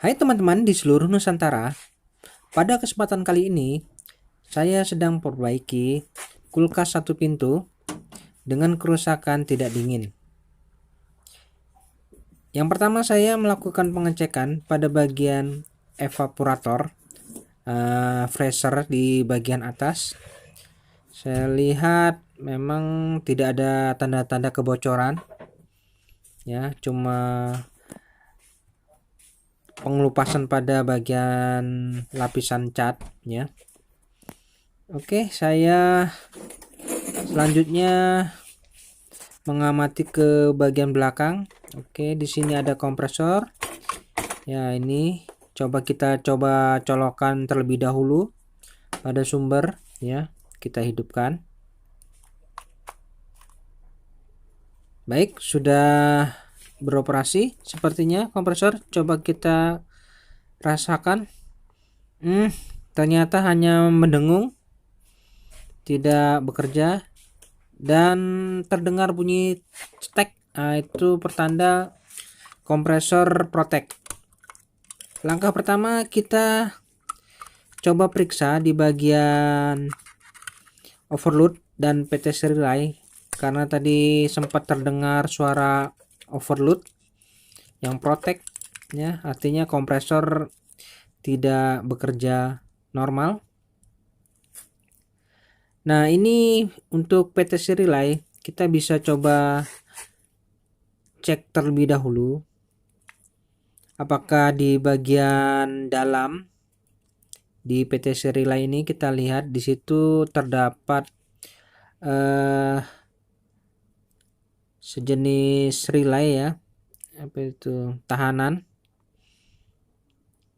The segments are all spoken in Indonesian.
Hai teman-teman di seluruh Nusantara, pada kesempatan kali ini saya sedang perbaiki kulkas satu pintu dengan kerusakan tidak dingin. Yang pertama saya melakukan pengecekan pada bagian evaporator, freezer di bagian atas. Saya lihat memang tidak ada tanda-tanda kebocoran, ya, cuma pengelupasan pada bagian lapisan cat, ya. Oke, saya selanjutnya mengamati ke bagian belakang. Oke, di sini ada kompresor. Ya, ini kita coba colokkan terlebih dahulu pada sumber, ya. Kita hidupkan. Baik, sudah beroperasi sepertinya kompresor. Coba kita rasakan. Ternyata hanya mendengung, tidak bekerja dan terdengar bunyi cetek. Nah, itu pertanda kompresor protek. Langkah pertama kita coba periksa di bagian overload dan PT relay, karena tadi sempat terdengar suara overload yang protek, ya, artinya kompresor tidak bekerja normal. Nah, ini untuk PT relay kita bisa coba cek terlebih dahulu apakah di bagian dalam di PT relay ini. Kita lihat di situ terdapat sejenis relay, ya, apa itu, tahanan.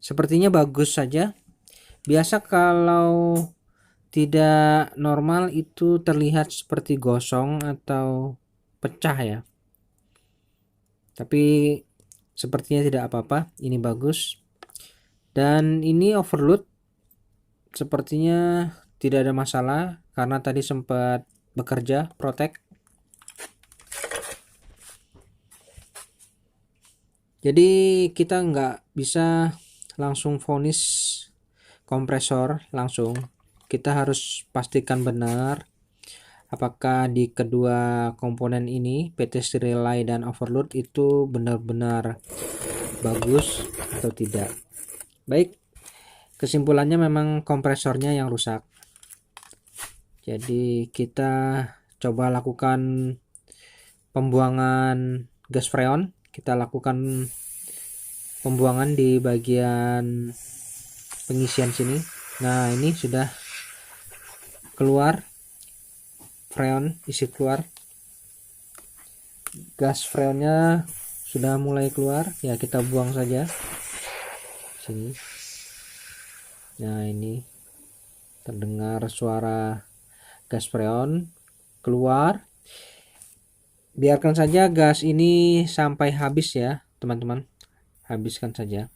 Sepertinya bagus saja. Biasa kalau tidak normal itu terlihat seperti gosong atau pecah, ya. Tapi sepertinya tidak apa-apa, ini bagus. Dan ini overload sepertinya tidak ada masalah karena tadi sempat bekerja protek. Jadi kita nggak bisa langsung vonis kompresor langsung. Kita harus pastikan benar apakah di kedua komponen ini, PT relay dan overload, itu benar-benar bagus atau tidak. Baik, kesimpulannya memang kompresornya yang rusak. Jadi kita coba lakukan pembuangan gas freon. Kita lakukan pembuangan di bagian pengisian sini. Nah, ini sudah keluar freon, isi keluar. Gas freonnya sudah mulai keluar, ya, kita buang saja sini. Nah, ini terdengar suara gas freon keluar. Biarkan saja gas ini sampai habis, ya teman-teman, habiskan saja.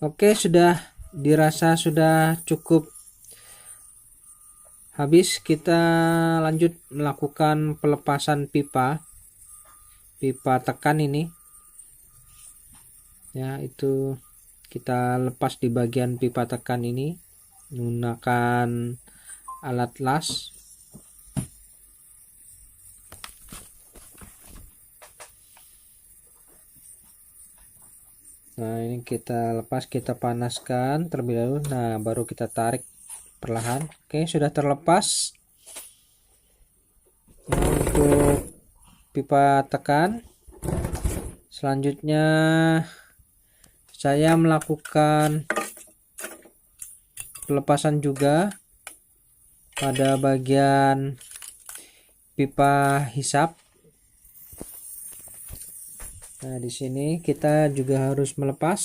Oke, sudah dirasa sudah cukup habis. Kita lanjut melakukan pelepasan pipa tekan ini, ya. Itu kita lepas di bagian pipa tekan ini menggunakan alat las. Nah, ini kita lepas, kita panaskan terlebih dahulu. Nah, baru kita tarik perlahan. Oke, sudah terlepas. Nah, untuk pipa tekan selanjutnya saya melakukan pelepasan juga pada bagian pipa hisap. Nah, di sini kita juga harus melepas,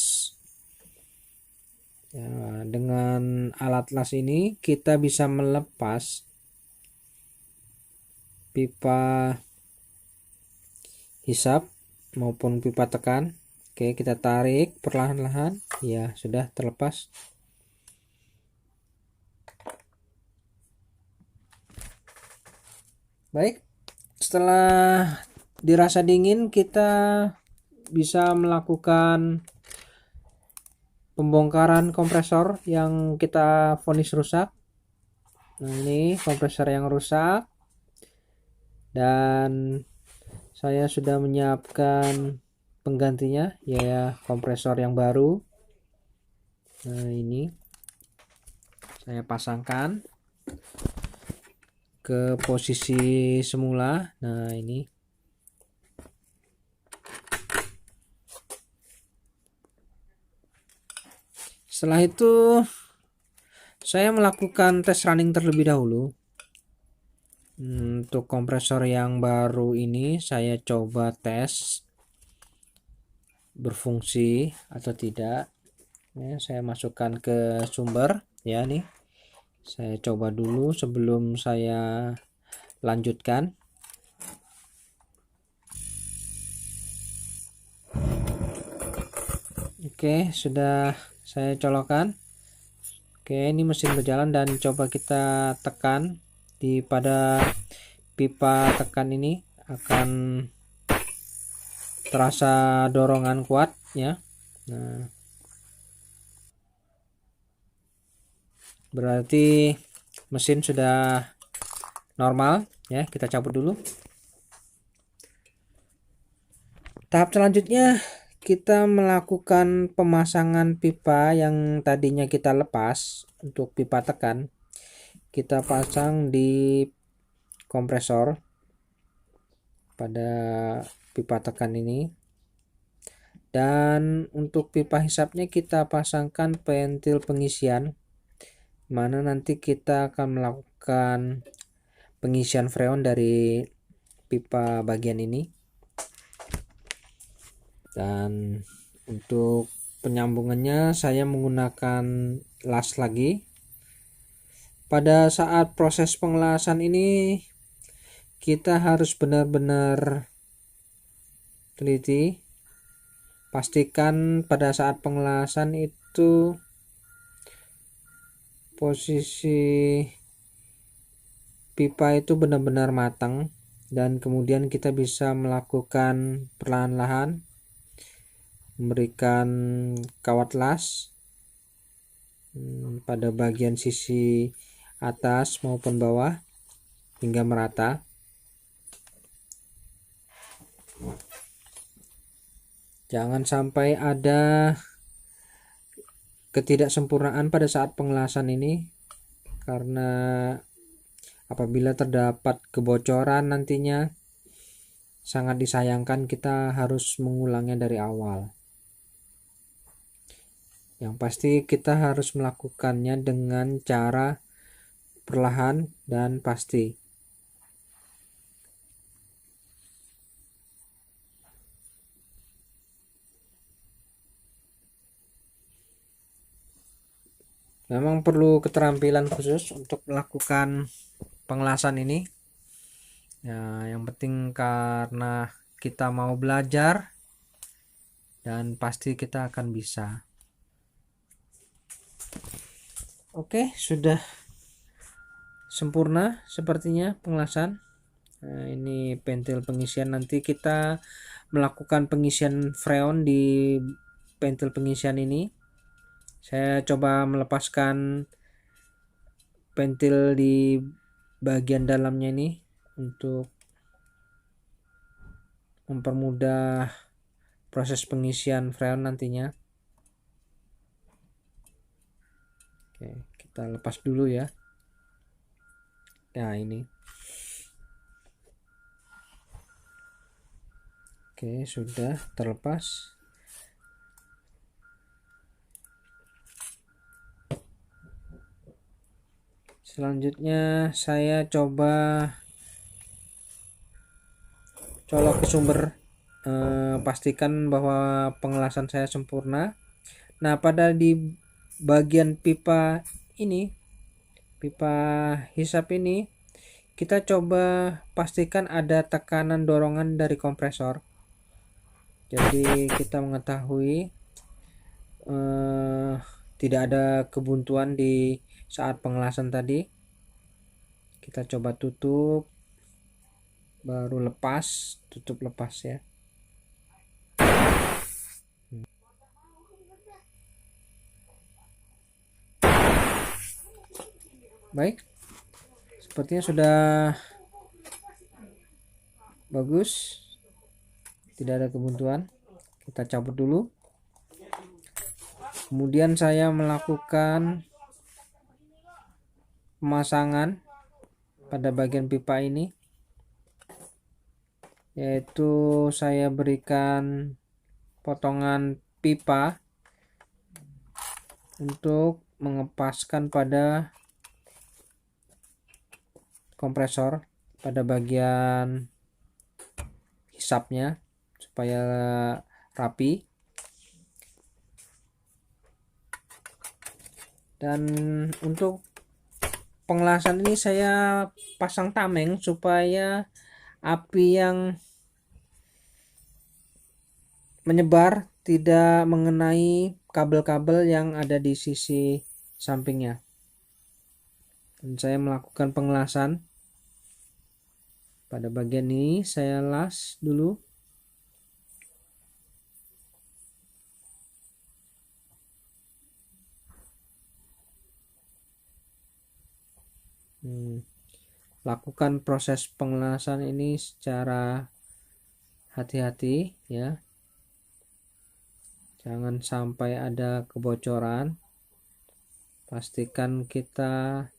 ya, dengan alat las ini kita bisa melepas pipa hisap maupun pipa tekan. Oke, kita tarik perlahan-lahan, ya, sudah terlepas. Baik, setelah dirasa dingin kita bisa melakukan pembongkaran kompresor yang kita vonis rusak. Nah, ini kompresor yang rusak, dan saya sudah menyiapkan penggantinya, ya kompresor yang baru. Nah, ini saya pasangkan ke posisi semula. Nah, ini setelah itu saya melakukan tes running terlebih dahulu. Untuk kompresor yang baru ini saya coba tes berfungsi atau tidak. Ya, saya masukkan ke sumber ya, nih saya coba dulu sebelum saya lanjutkan. Oke, sudah saya colokkan. Oke, ini mesin berjalan, dan coba kita tekan pada pipa tekan ini, akan terasa dorongan kuat ya. Nah, berarti mesin sudah normal ya. Kita cabut dulu. Tahap selanjutnya kita melakukan pemasangan pipa yang tadinya kita lepas. Untuk pipa tekan kita pasang di kompresor pada pipa tekan ini, dan untuk pipa hisapnya kita pasangkan pentil pengisian, mana nanti kita akan melakukan pengisian freon dari pipa bagian ini. Dan untuk penyambungannya saya menggunakan las lagi. Pada saat proses pengelasan ini kita harus benar-benar teliti. Pastikan pada saat pengelasan itu posisi pipa itu benar-benar matang, dan kemudian kita bisa melakukan perlahan-lahan memberikan kawat las pada bagian sisi atas maupun bawah hingga merata. Jangan sampai ada ketidaksempurnaan pada saat pengelasan ini, karena apabila terdapat kebocoran nantinya sangat disayangkan, kita harus mengulangnya dari awal. Yang pasti kita harus melakukannya dengan cara perlahan dan pasti. Memang perlu keterampilan khusus untuk melakukan pengelasan ini. Ya, yang penting karena kita mau belajar, dan pasti kita akan bisa. Oke, sudah sempurna sepertinya pengelasan. Nah, ini pentil pengisian. Nanti kita melakukan pengisian freon di pentil pengisian ini. Saya coba melepaskan pentil di bagian dalamnya ini untuk mempermudah proses pengisian freon nantinya. Oke, kita lepas dulu ya. Nah, ini. Oke, sudah terlepas. Selanjutnya saya coba colok ke sumber. Pastikan bahwa pengelasan saya sempurna. Nah, pada di bagian pipa ini, pipa hisap ini, kita coba pastikan ada tekanan dorongan dari kompresor. Jadi kita mengetahui tidak ada kebuntuan di saat pengelasan tadi. Kita coba tutup, baru lepas, tutup lepas ya. Baik, sepertinya sudah bagus, tidak ada kebuntuan. Kita cabut dulu. Kemudian saya melakukan pemasangan pada bagian pipa ini, yaitu saya berikan potongan pipa untuk mengepaskan pada kompresor pada bagian hisapnya supaya rapi. Dan untuk pengelasan ini saya pasang tameng supaya api yang menyebar tidak mengenai kabel-kabel yang ada di sisi sampingnya. Dan saya melakukan pengelasan pada bagian ini, saya las dulu. Lakukan proses pengelasan ini secara hati-hati ya, jangan sampai ada kebocoran. Pastikan kita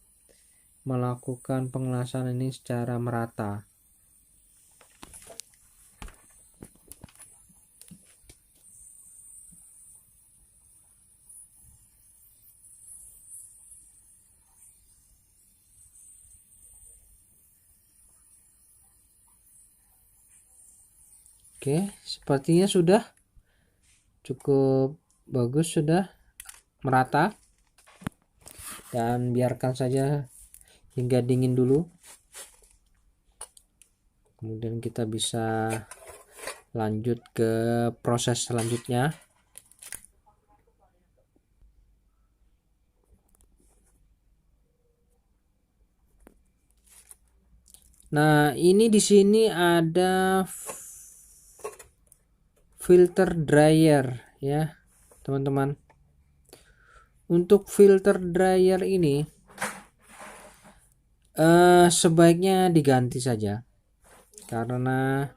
melakukan pengelasan ini secara merata. Oke, sepertinya sudah cukup bagus, sudah merata. Dan biarkan saja hingga dingin dulu. Kemudian kita bisa lanjut ke proses selanjutnya. Nah, ini di sini ada filter dryer ya, teman-teman. Untuk filter dryer ini sebaiknya diganti saja, karena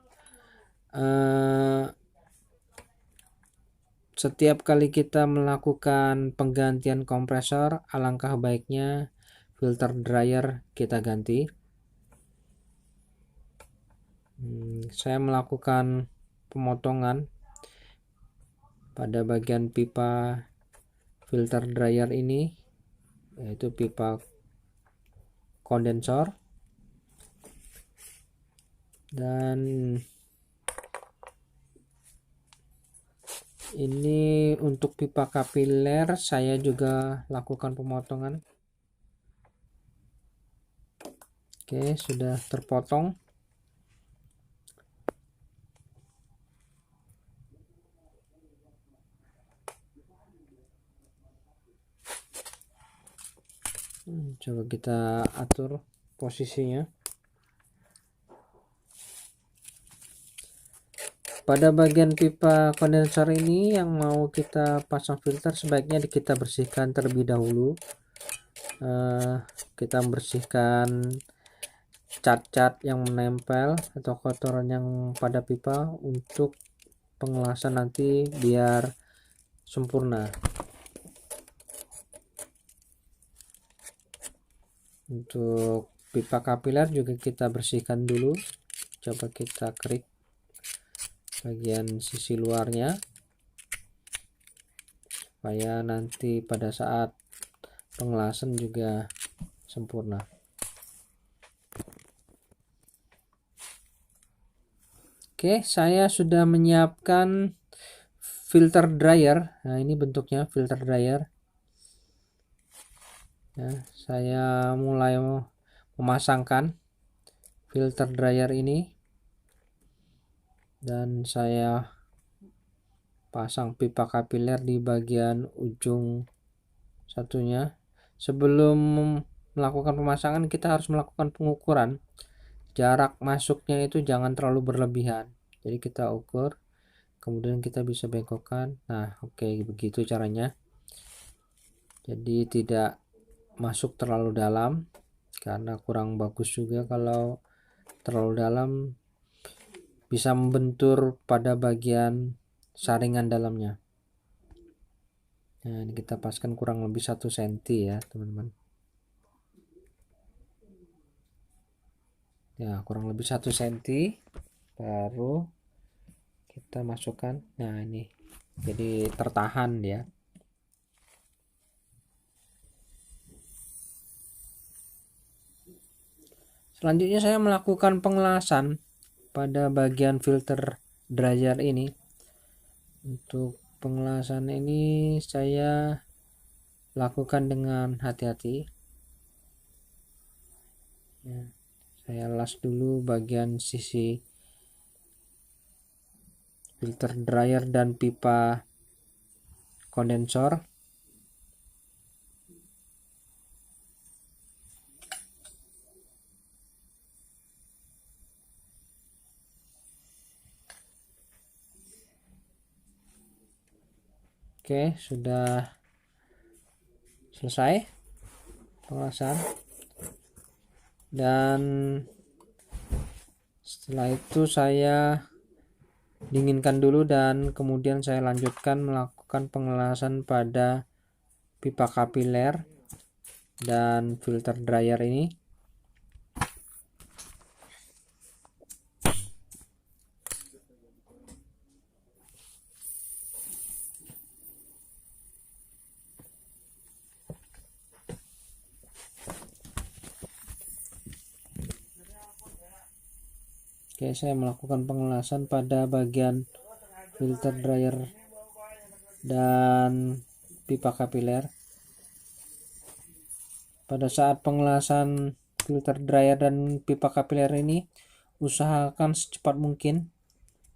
setiap kali kita melakukan penggantian kompresor, alangkah baiknya filter dryer kita ganti. Saya melakukan pemotongan pada bagian pipa filter dryer ini, yaitu pipa kondensor. Dan ini untuk pipa kapiler saya juga lakukan pemotongan. Oke, sudah terpotong. Coba kita atur posisinya. Pada bagian pipa kondensor ini yang mau kita pasang filter, sebaiknya kita bersihkan terlebih dahulu. Kita bersihkan cat-cat yang menempel atau kotoran yang pada pipa untuk pengelasan nanti biar sempurna. Untuk pipa kapiler juga kita bersihkan dulu. Coba kita kerik bagian sisi luarnya supaya nanti pada saat pengelasan juga sempurna. Oke, saya sudah menyiapkan filter dryer. Nah, ini bentuknya filter dryer. Ya, saya mulai memasangkan filter dryer ini, dan saya pasang pipa kapiler di bagian ujung satunya. Sebelum melakukan pemasangan, kita harus melakukan pengukuran jarak masuknya, itu jangan terlalu berlebihan. Jadi kita ukur, kemudian kita bisa bengkokkan. Nah, oke, begitu caranya. Jadi tidak masuk terlalu dalam, karena kurang bagus juga kalau terlalu dalam, bisa membentur pada bagian saringan dalamnya. Nah, ini kita paskan kurang lebih 1 cm ya teman-teman. Ya, kurang lebih 1 cm, baru kita masukkan. Nah, ini jadi tertahan ya. Selanjutnya saya melakukan pengelasan pada bagian filter dryer ini. Untuk pengelasan ini saya lakukan dengan hati-hati ya. Saya las dulu bagian sisi filter dryer dan pipa kondensor. Oke, sudah selesai pengelasan, dan setelah itu saya dinginkan dulu dan kemudian saya lanjutkan melakukan pengelasan pada pipa kapiler dan filter dryer ini. Oke, saya melakukan pengelasan pada bagian filter dryer dan pipa kapiler. Pada saat pengelasan filter dryer dan pipa kapiler ini, usahakan secepat mungkin,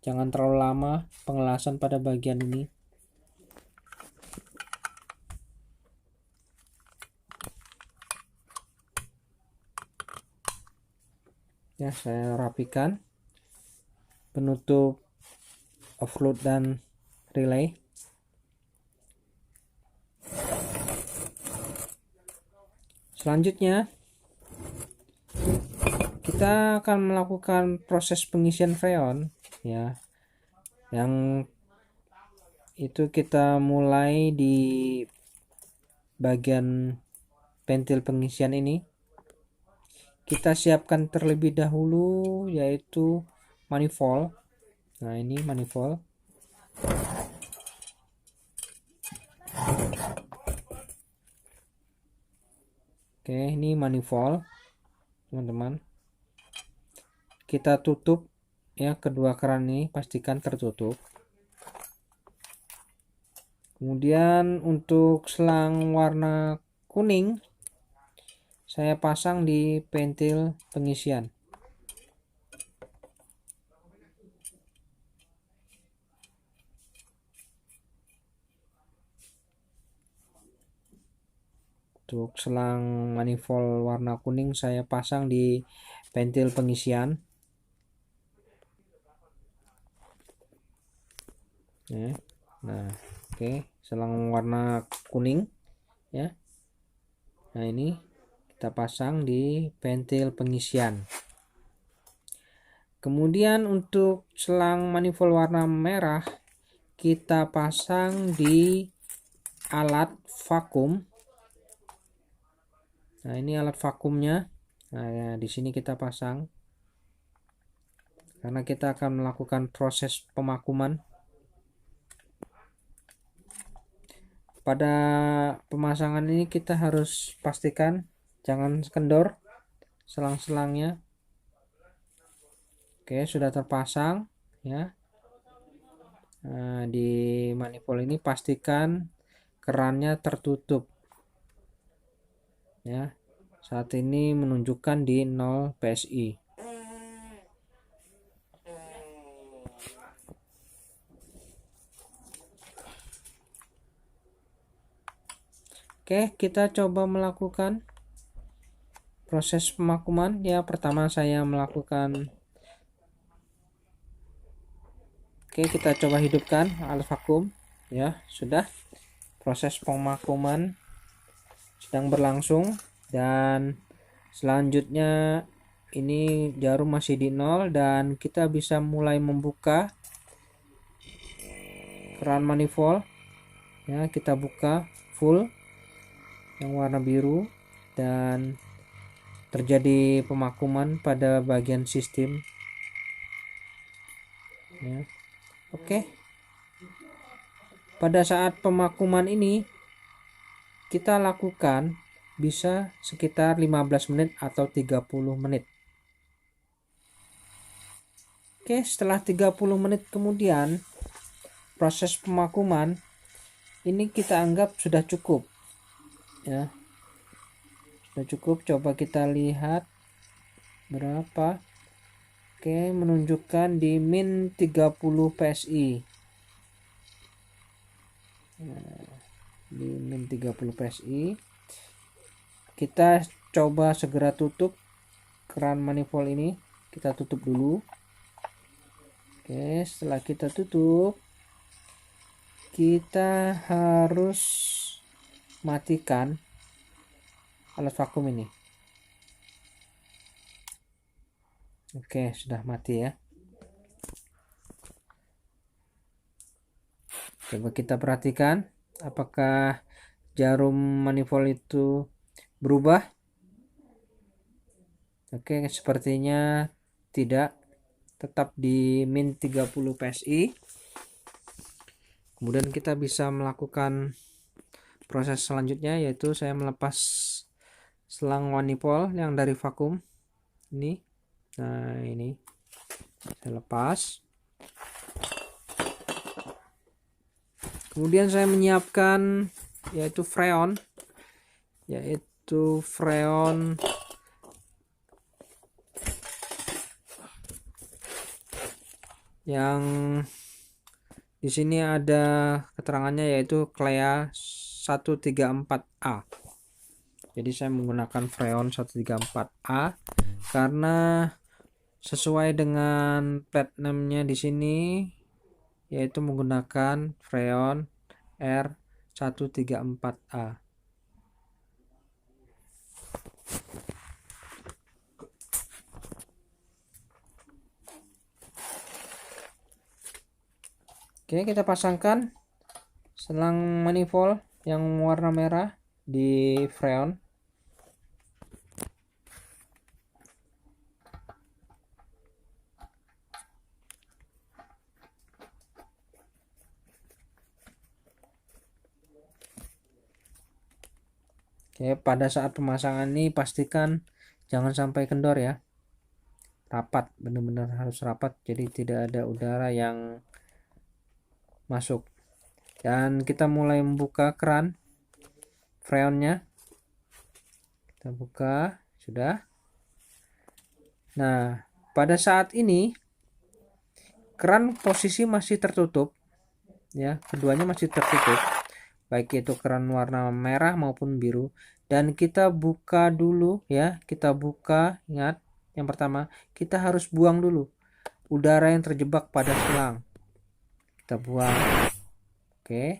jangan terlalu lama pengelasan pada bagian ini. Ya, saya rapikan penutup offload dan relay. Selanjutnya kita akan melakukan proses pengisian freon ya, yang itu kita mulai di bagian pentil pengisian ini. Kita siapkan terlebih dahulu yaitu manifold. Nah, ini manifold. Oke, ini manifold teman-teman. Kita tutup ya, kedua keran ini pastikan tertutup. Kemudian untuk selang warna kuning saya pasang di pentil pengisian. Untuk selang manifold warna kuning saya pasang di pentil pengisian. Nah, oke, selang warna kuning ya. Nah, ini kita pasang di pentil pengisian. Kemudian untuk selang manifold warna merah kita pasang di alat vakum. Nah, ini alat vakumnya. Nah, ya, di sini kita pasang karena kita akan melakukan proses pemakuman. Pada pemasangan ini kita harus pastikan jangan kendor selang-selangnya. Oke, sudah terpasang ya. Nah, di manifold ini pastikan kerannya tertutup ya. Saat ini menunjukkan di 0 PSI. Oke, kita coba melakukan proses pemakuman ya. Pertama saya melakukan, oke, kita coba hidupkan alat vakum ya. Sudah proses pemakuman sedang berlangsung, dan selanjutnya ini jarum masih di 0 dan kita bisa mulai membuka keran manifold ya. Kita buka full yang warna biru dan terjadi pemakuman pada bagian sistem ya. Oke, pada saat pemakuman ini kita lakukan bisa sekitar 15 menit atau 30 menit. Oke, setelah 30 menit kemudian proses pemakuman ini kita anggap sudah cukup ya. Sudah cukup, coba kita lihat berapa. Oke, menunjukkan di min 30 PSI. Di min 30 PSI. Kita coba segera tutup keran manifold ini. Kita tutup dulu. Oke, setelah kita tutup, kita harus matikan alat vakum ini. Oke, sudah mati ya. Coba kita perhatikan apakah jarum manifold itu berubah. Oke, sepertinya tidak, tetap di min 30 PSI. Kemudian kita bisa melakukan proses selanjutnya, yaitu saya melepas selang manifold yang dari vakum ini. Nah, ini saya lepas. Kemudian saya menyiapkan yaitu freon yang di sini ada keterangannya yaitu Clea 134A. Jadi saya menggunakan freon 134A karena sesuai dengan platinumnya di sini, yaitu menggunakan freon R134A. Oke, kita pasangkan selang manifold yang warna merah di freon. Oke, pada saat pemasangan ini pastikan jangan sampai kendor ya. Rapat, benar-benar harus rapat, jadi tidak ada udara yang masuk. Dan kita mulai membuka keran freonnya. Kita buka, sudah. Nah, pada saat ini keran posisi masih tertutup ya, keduanya masih tertutup, baik itu keran warna merah maupun biru. Dan kita buka dulu ya, kita buka. Ingat, yang pertama kita harus buang dulu udara yang terjebak pada selang. Kita buang. Oke,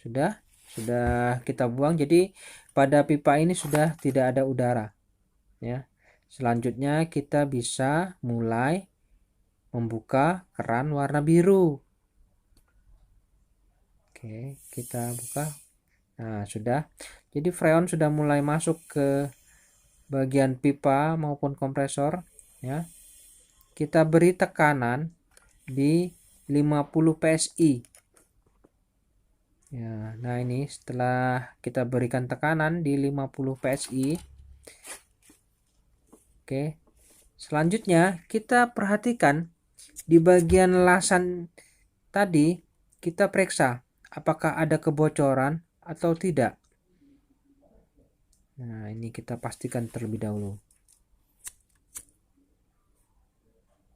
sudah kita buang. Jadi pada pipa ini sudah tidak ada udara ya. Selanjutnya kita bisa mulai membuka keran warna biru. Oke, kita buka. Nah, sudah. Jadi freon sudah mulai masuk ke bagian pipa maupun kompresor ya. Kita beri tekanan di 50 PSI ya. Nah, ini setelah kita berikan tekanan di 50 PSI, oke, selanjutnya kita perhatikan di bagian lasan tadi, kita periksa apakah ada kebocoran atau tidak. Nah, ini kita pastikan terlebih dahulu.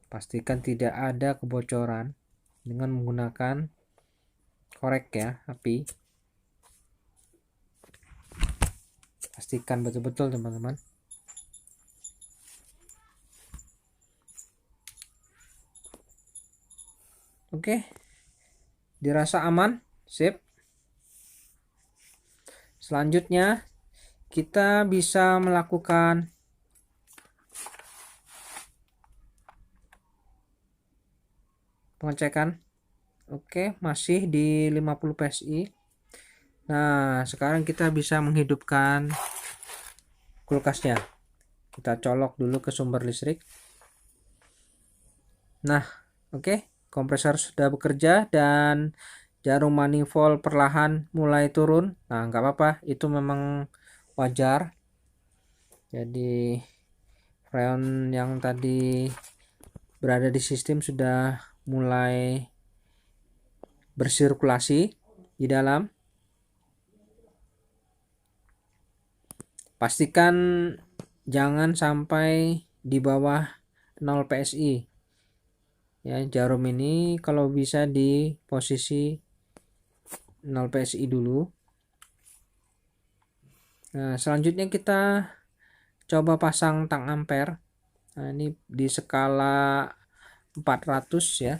Pastikan tidak ada kebocoran dengan menggunakan korek ya, api. Pastikan betul-betul teman-teman. Oke, dirasa aman, sip. Selanjutnya kita bisa melakukan pengecekan. Oke, masih di 50 PSI. Nah, sekarang kita bisa menghidupkan kulkasnya. Kita colok dulu ke sumber listrik. Nah, oke, kompresor sudah bekerja dan jarum manifold perlahan mulai turun. Nah, nggak apa-apa, itu memang wajar. Jadi freon yang tadi berada di sistem sudah mulai bersirkulasi di dalam. Pastikan jangan sampai di bawah 0 PSI. Ya, jarum ini kalau bisa di posisi 0 PSI dulu. Nah, selanjutnya kita coba pasang tang ampere. Nah, ini di skala 400 ya.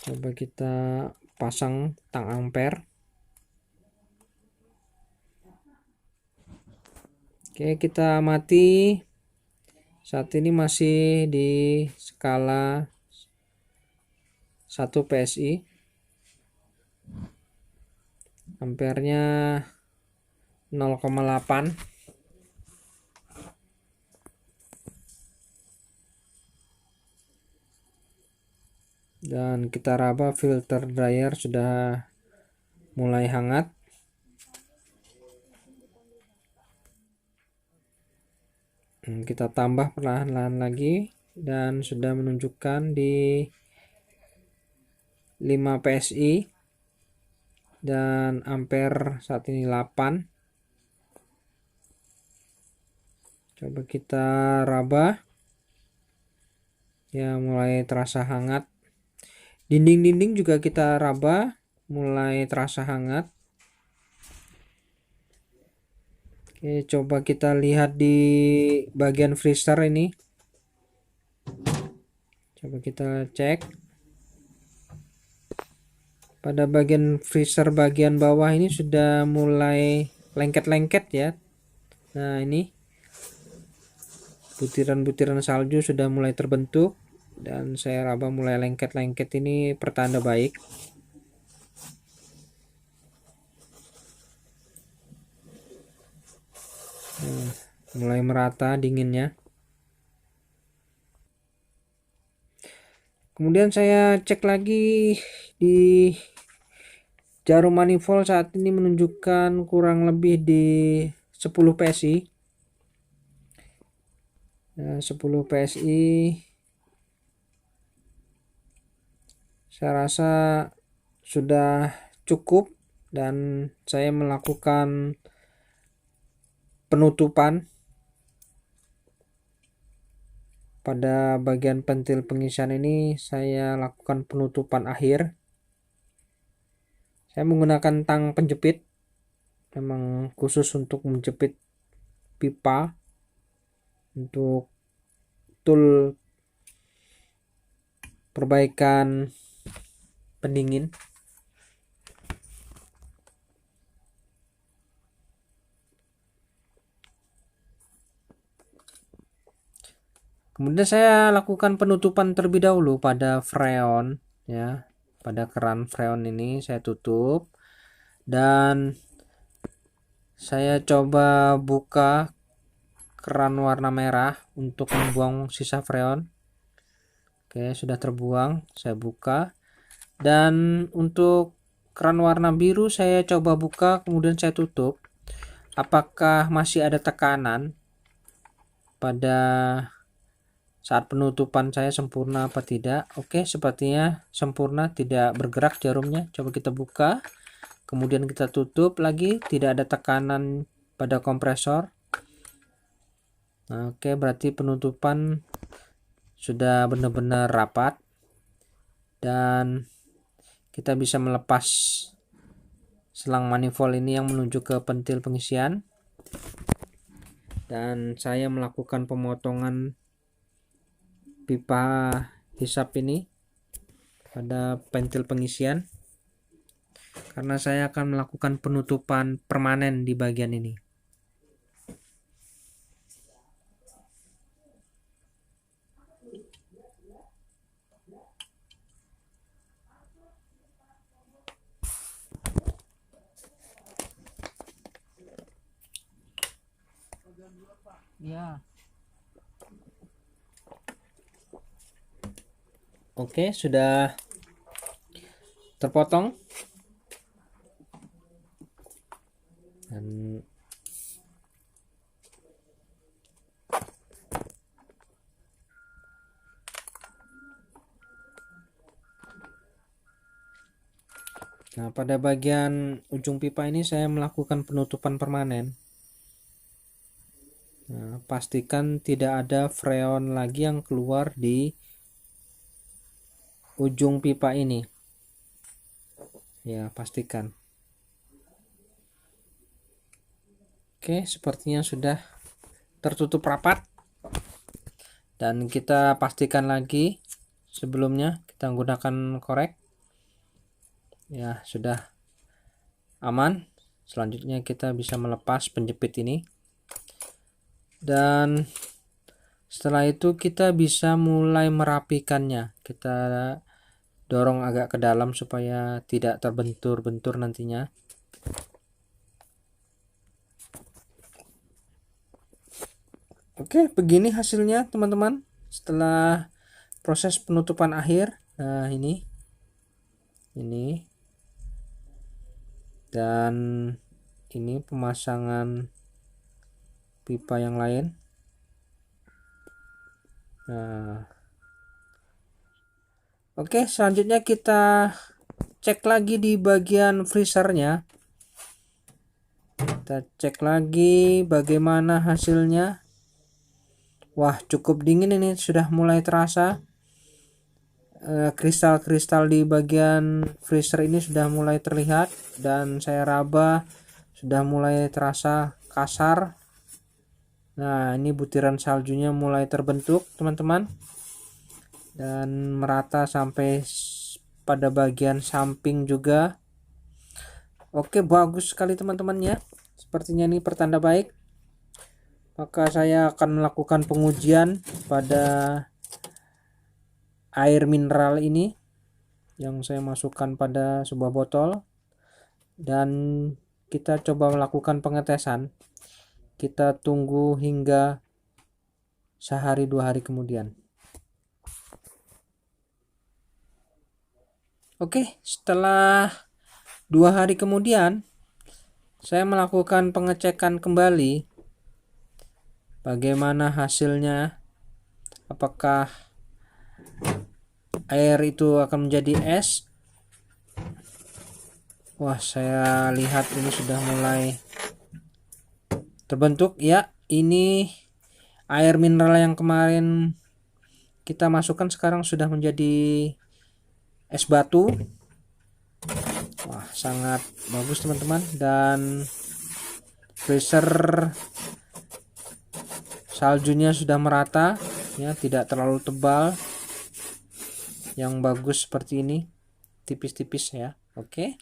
Coba kita pasang tang ampere. Oke, kita amati. Saat ini masih di skala 1 PSI. Ampernya 0,8. Dan kita raba filter dryer sudah mulai hangat. Kita tambah perlahan-lahan lagi dan sudah menunjukkan di 5 PSI dan ampere saat ini 8. Coba kita raba. Ya, mulai terasa hangat. Dinding-dinding juga kita raba, mulai terasa hangat. Oke, coba kita lihat di bagian freezer ini. Coba kita cek. Pada bagian freezer bagian bawah ini sudah mulai lengket-lengket ya. Nah, ini butiran-butiran salju sudah mulai terbentuk dan saya raba mulai lengket-lengket, ini pertanda baik. Nah, mulai merata dinginnya. Kemudian saya cek lagi di jarum manifold, saat ini menunjukkan kurang lebih di 10 PSI. Nah, 10 PSI saya rasa sudah cukup dan saya melakukan penutupan pada bagian pentil pengisian ini. Saya lakukan penutupan akhir. Saya menggunakan tang penjepit, memang khusus untuk menjepit pipa untuk tool perbaikan pendingin. Kemudian saya lakukan penutupan terlebih dahulu pada freon ya. Pada keran freon ini saya tutup dan saya coba buka keran warna merah untuk membuang sisa freon. Oke, sudah terbuang, saya buka. Dan untuk keran warna biru saya coba buka kemudian saya tutup. Apakah masih ada tekanan pada saat penutupan saya sempurna apa tidak? Oke, sepertinya sempurna, tidak bergerak jarumnya. Coba kita buka, kemudian kita tutup lagi, tidak ada tekanan pada kompresor. Nah, oke, berarti penutupan sudah benar-benar rapat dan kita bisa melepas selang manifold ini yang menuju ke pentil pengisian. Dan saya melakukan pemotongan pipa hisap ini pada pentil pengisian. karena saya akan melakukan penutupan permanen di bagian ini. Ya. Oke, sudah terpotong. Dan nah, pada bagian ujung pipa ini saya melakukan penutupan permanen. Nah, pastikan tidak ada freon lagi yang keluar di ujung pipa ini. Ya, pastikan. Oke, sepertinya sudah tertutup rapat. Dan kita pastikan lagi sebelumnya kita menggunakan korek. Ya, sudah aman. Selanjutnya kita bisa melepas penjepit ini. Dan setelah itu kita bisa mulai merapikannya. Kita dorong agak ke dalam supaya tidak terbentur-bentur nantinya. Oke, begini hasilnya teman-teman setelah proses penutupan akhir. Nah, ini dan ini pemasangan pipa yang lain. Nah, oke, selanjutnya kita cek lagi di bagian freezernya. Kita cek lagi bagaimana hasilnya. Wah, cukup dingin ini, sudah mulai terasa kristal-kristal di bagian freezer ini sudah mulai terlihat, dan saya raba sudah mulai terasa kasar. Nah, ini butiran saljunya mulai terbentuk teman-teman, dan merata sampai pada bagian samping juga. Oke, bagus sekali teman-teman ya. Sepertinya ini pertanda baik. Maka saya akan melakukan pengujian pada air mineral ini yang saya masukkan pada sebuah botol, dan kita coba melakukan pengetesan. Kita tunggu hingga sehari 2 hari kemudian. Oke, setelah 2 hari kemudian saya melakukan pengecekan kembali bagaimana hasilnya, apakah air itu akan menjadi es. Wah, saya lihat ini sudah mulai terbentuk ya. Ini air mineral yang kemarin kita masukkan sekarang sudah menjadi es batu. Wah, sangat bagus teman-teman. Dan freezer saljunya sudah merata ya, tidak terlalu tebal, yang bagus seperti ini, tipis-tipis ya. Oke,